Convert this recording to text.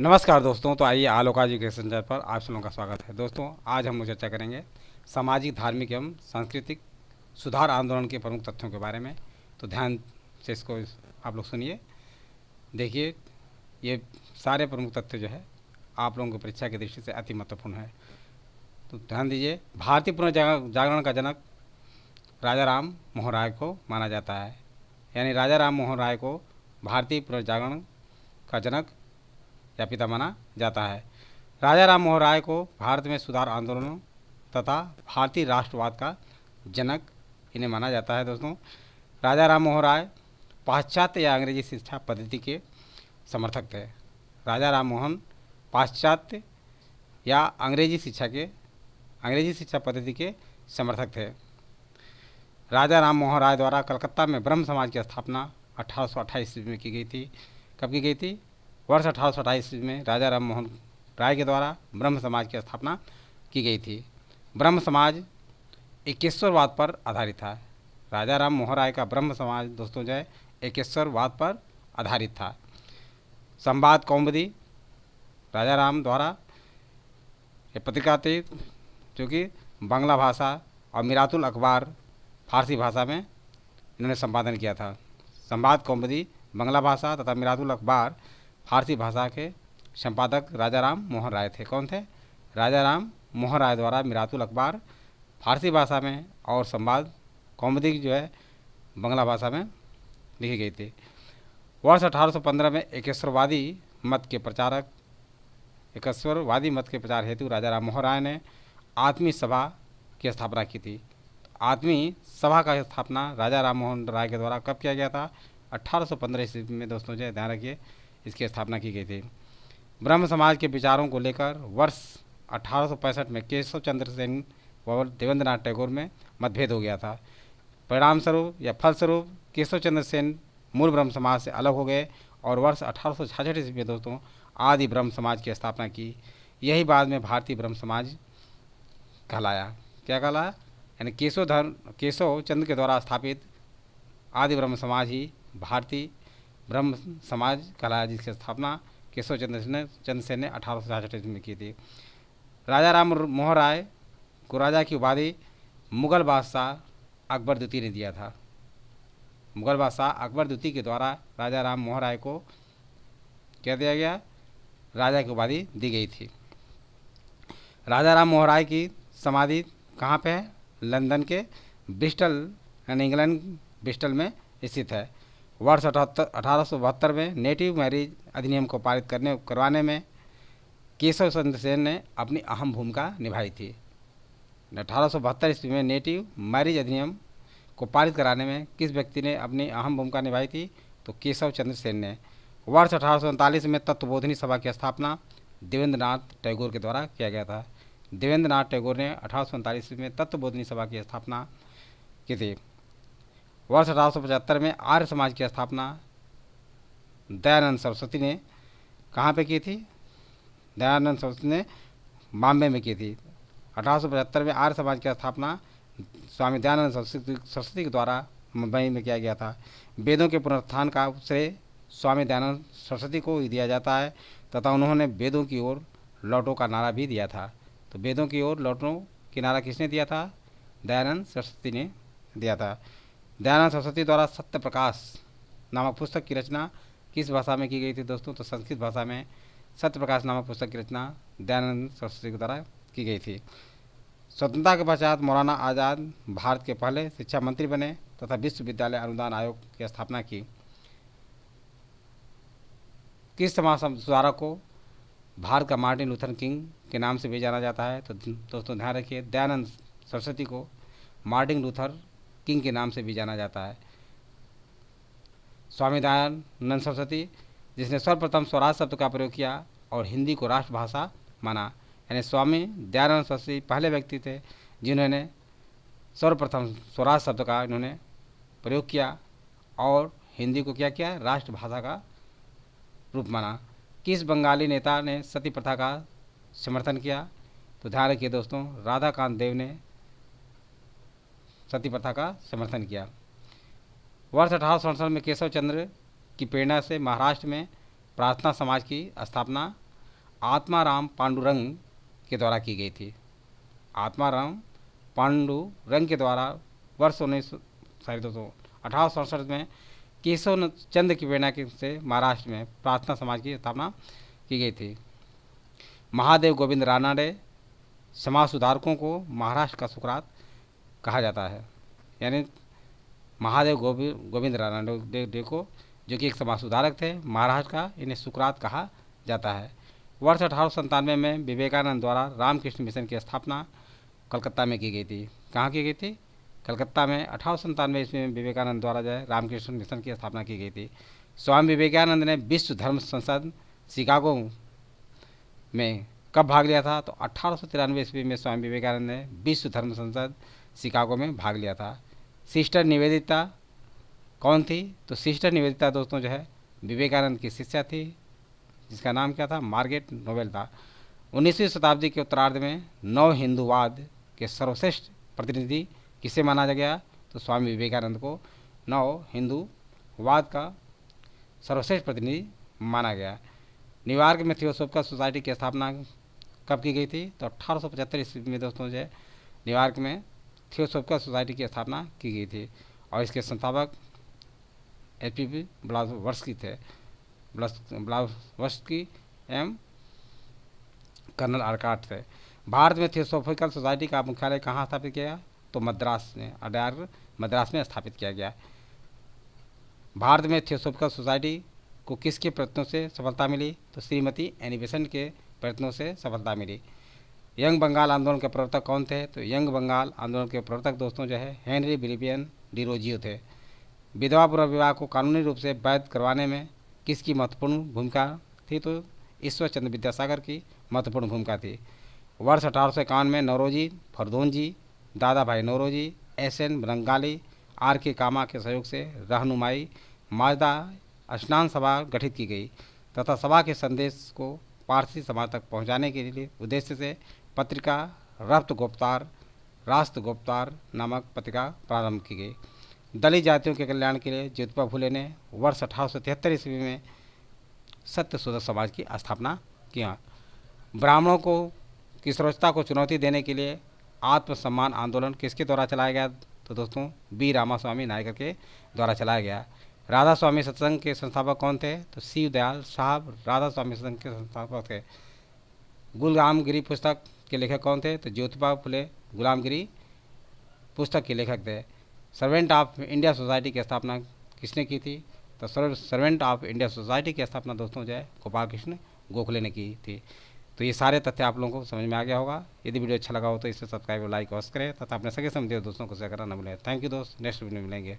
नमस्कार दोस्तों। तो आइए आलोका एजुकेशन चैनल पर आप सब लोगों का स्वागत है। दोस्तों आज हम चर्चा करेंगे सामाजिक, धार्मिक एवं सांस्कृतिक सुधार आंदोलन के प्रमुख तथ्यों के बारे में। तो ध्यान से इसको आप लोग सुनिए, देखिए। ये सारे प्रमुख तथ्य जो है आप लोगों की परीक्षा की दृष्टि से अति महत्वपूर्ण है। तो ध्यान दीजिए। भारतीय पुनर्जागरण का जनक राजा राम मोहन राय को माना जाता है। यानी राजा राम मोहन राय को भारतीय पुनर्जागरण का जनक या पिता माना जाता है। राजा राम मोहन राय को भारत में सुधार आंदोलनों तथा भारतीय राष्ट्रवाद का जनक इन्हें माना जाता है। दोस्तों राजा राम मोहन राय पाश्चात्य या अंग्रेजी शिक्षा पद्धति के समर्थक थे। राजा राम मोहन पाश्चात्य या अंग्रेजी शिक्षा पद्धति के समर्थक थे। राजा राम मोहन राय द्वारा कलकत्ता में ब्रह्म समाज की स्थापना 1828 ईस्वी में की गई थी। कब की गई थी? वर्ष 1828 ईस्वी में राजा राम मोहन राय के द्वारा ब्रह्म समाज की स्थापना की गई थी। ब्रह्म समाज एकेश्वरवाद पर आधारित था। राजा राम मोहन राय का ब्रह्म समाज दोस्तों जो है एकेश्वरवाद पर आधारित था। संवाद कौमुदी राजा राम द्वारा ये पत्रिका थी जो कि बांग्ला भाषा और मिरातुल अखबार फारसी भाषा में इन्होंने संपादन किया था। संवाद कौमुदी बांग्ला भाषा तथा मिरातुल अखबार फारसी भाषा के संपादक राजा राम मोहन राय थे। कौन थे? राजा राम मोहन राय द्वारा मिरातुल अखबार फारसी भाषा में और संवाद कौमुदी जो है बांग्ला भाषा में लिखी गई थी। वर्ष 1815 में एकेश्वरवादी मत के प्रचार हेतु राजा राम मोहन राय ने आत्मीय सभा की स्थापना की थी। आत्मीय सभा का स्थापना राजा राम मोहन राय के द्वारा कब किया गया था? 1815 ईस्वी में। दोस्तों जो ध्यान रखिए, इसकी स्थापना की गई थी। ब्रह्म समाज के विचारों को लेकर वर्ष 1865 में केशव चंद्र सेन व देवेंद्रनाथ टैगोर में मतभेद हो गया था। परिणाम स्वरूप या फलस्वरूप केशव चंद्र सेन मूल ब्रह्म समाज से अलग हो गए और वर्ष 1866 ईस्वी में दोस्तों आदि ब्रह्म समाज की स्थापना की। यही बाद में भारतीय ब्रह्म समाज कहलाया। क्या कहलाया? यानी केशव चंद्र के द्वारा स्थापित आदि ब्रह्म समाज ही भारतीय ब्रह्म समाज कहलाया, जिसकी स्थापना केशव चंद्र सेन ने 1866 ईस्वी में की थी। राजा राम मोहन राय को राजा की उपाधि मुगल बादशाह अकबर द्वितीय ने दिया था। मुगल बादशाह अकबर द्वितीय के द्वारा राजा राम मोहन राय को क्या दिया गया? राजा की उपाधि दी गई थी। राजा राम मोहन राय की समाधि कहाँ पे है? लंदन के ब्रिस्टल यानी इंग्लैंड ब्रिस्टल में स्थित है। वर्ष 1872 में नेटिव मैरिज अधिनियम को पारित करवाने में केशव चंद्र सेन ने अपनी अहम भूमिका निभाई थी। 1872 ईस्वी में नेटिव मैरिज अधिनियम को पारित कराने में किस व्यक्ति ने अपनी अहम भूमिका निभाई थी? तो केशव चंद्र सेन ने। वर्ष 1839 में तत्वबोधिनी सभा की स्थापना देवेंद्रनाथ टैगोर के द्वारा किया गया था। देवेंद्रनाथ टैगोर ने 1839 ईस्वी में तत्वबोधिनी सभा की स्थापना की थी। वर्ष 1875 में आर्य समाज की स्थापना दयानंद सरस्वती ने कहाँ पे की थी? दयानंद सरस्वती ने बॉम्बे में की थी। 1875 में आर्य समाज की स्थापना स्वामी दयानंद सरस्वती के द्वारा मुंबई में किया गया था। वेदों के पुनरुत्थान का श्रेय स्वामी दयानंद सरस्वती को ही दिया जाता है तथा उन्होंने वेदों की ओर लौटो का नारा भी दिया था। तो वेदों की ओर लौटो की नारा किसने दिया था? दयानंद सरस्वती ने दिया था। दयानंद सरस्वती द्वारा सत्य प्रकाश नामक पुस्तक की रचना किस भाषा में की गई थी दोस्तों? तो संस्कृत भाषा में सत्य प्रकाश नामक पुस्तक की रचना दयानंद सरस्वती के द्वारा की गई थी। स्वतंत्रता के पश्चात मौलाना आज़ाद भारत के पहले शिक्षा मंत्री बने तथा विश्वविद्यालय अनुदान आयोग की स्थापना की। किस समाज सुधारक को भारत का मार्टिन लूथर किंग के नाम से भी जाना जाता है? तो दोस्तों ध्यान रखिए, दयानंद सरस्वती को मार्टिन लूथर किंग के नाम से भी जाना जाता है। स्वामी दयानंद सरस्वती जिसने सर्वप्रथम स्वराज शब्द का प्रयोग किया और हिंदी को राष्ट्रभाषा माना। यानी स्वामी दयानंद सरस्वती पहले व्यक्ति थे जिन्होंने सर्वप्रथम स्वराज शब्द का इन्होंने प्रयोग किया और हिंदी को क्या किया? राष्ट्रभाषा का रूप माना। किस बंगाली नेता ने सती प्रथा का समर्थन किया? तो ध्यान रखिए दोस्तों, राधाकांत देव ने सती प्रथा का समर्थन किया। वर्ष 1867 में केशव चंद्र की प्रेरणा से महाराष्ट्र में प्रार्थना समाज की स्थापना आत्माराम पांडुरंग के द्वारा की गई थी। आत्माराम पांडुरंग के द्वारा वर्ष 1867 में केशव चंद्र की प्रेरणा से महाराष्ट्र में प्रार्थना समाज की स्थापना की गई थी। महादेव गोविंद रानडे समाज सुधारकों को महाराष्ट्र का सुकरात कहा जाता है। यानी महादेव गोविंद रानडे को, जो कि एक समाज सुधारक थे महाराष्ट्र का, इन्हें सुकरात कहा जाता है। वर्ष 1897 में विवेकानंद द्वारा रामकृष्ण मिशन की स्थापना कलकत्ता में की गई थी। कहाँ की गई थी? कलकत्ता में 1897 ईस्वी में विवेकानंद द्वारा जो है रामकृष्ण मिशन की स्थापना की गई थी। स्वामी विवेकानंद ने विश्व धर्म संसद शिकागो में कब भाग लिया था? तो 1893 ईस्वी में स्वामी विवेकानंद ने विश्व धर्म संसद शिकागो में भाग लिया था। सिस्टर निवेदिता कौन थी? तो सिस्टर निवेदिता दोस्तों जो है विवेकानंद की शिष्या थी, जिसका नाम क्या था? मार्गरेट नोबेल था। 19वीं शताब्दी के उत्तरार्ध में नव हिंदूवाद के सर्वश्रेष्ठ प्रतिनिधि किसे माना गया? तो स्वामी विवेकानंद को नव हिंदूवाद का सर्वश्रेष्ठ प्रतिनिधि माना गया। न्यूयॉर्क में थियोसोफिकल सोसाइटी की स्थापना कब की गई थी? तो 1875 ईस्वी में दोस्तों जो है न्यूयॉर्क में थियोसोफिकल सोसाइटी की स्थापना की गई थी और इसके संस्थापक एचपी ब्लावत्स्की थे। ब्लावत्स्की एवं कर्नल आर्काट थे। भारत में थियोसोफिकल सोसाइटी का मुख्यालय कहाँ स्थापित किया गया? तो मद्रास में, अड्यार मद्रास में स्थापित किया गया। भारत में थियोसोफिकल सोसाइटी को किसके प्रयत्नों से सफलता मिली? तो श्रीमती एनी बेसेंट के प्रयत्नों से सफलता मिली। यंग बंगाल आंदोलन के प्रवर्तक कौन थे? तो यंग बंगाल आंदोलन के प्रवर्तक दोस्तों जो है हेनरी विलियम डिरोजियो थे। विधवा पुनर्विवाह को कानूनी रूप से वैध करवाने में किसकी महत्वपूर्ण भूमिका थी? तो ईश्वर चंद्र विद्यासागर की महत्वपूर्ण भूमिका थी। वर्ष 1851 में नौरोजी फरदोंजी, दादा भाई नौरोजी, एस.एन. बंगाली, आर.के. कामा के सहयोग से रहनुमाई माजदा स्नान सभा गठित की गई तथा सभा के संदेश को पारसी समाज तक पहुंचाने के लिए उद्देश्य से पत्रिका राष्ट्र गुप्तार नामक पत्रिका प्रारंभ की गई। दलित जातियों के कल्याण के लिए ज्योतिबा फुले ने वर्ष 1873 ईस्वी में सत्यशोधक समाज की स्थापना किया। ब्राह्मणों को की सर्वोच्चता को चुनौती देने के लिए आत्मसम्मान आंदोलन किसके द्वारा चलाया गया? तो दोस्तों बी रामास्वामी नायकर के द्वारा चलाया गया। राधा स्वामी सत्संग के संस्थापक कौन थे? तो शिव दयाल साहब राधा स्वामी सत्संग के संस्थापक थे। गुलामगिरी पुस्तक के लेखक कौन थे? तो ज्योतिबा फुले गुलामगिरी पुस्तक के लेखक थे। सर्वेंट ऑफ इंडिया सोसाइटी की स्थापना किसने की थी? तो सर्वेंट ऑफ इंडिया सोसाइटी की स्थापना दोस्तों जो है गोपाल कृष्ण गोखले ने की थी। तो ये सारे तथ्य आप लोगों को समझ में आ गया होगा। यदि वीडियो अच्छा लगा हो तो इसे सब्सक्राइब और लाइक अवश्य करें तथा अपने सगे समझे दोस्तों को शेयर करना न भूलें। थैंक यू दोस्त, नेक्स्ट वीडियो में मिलेंगे।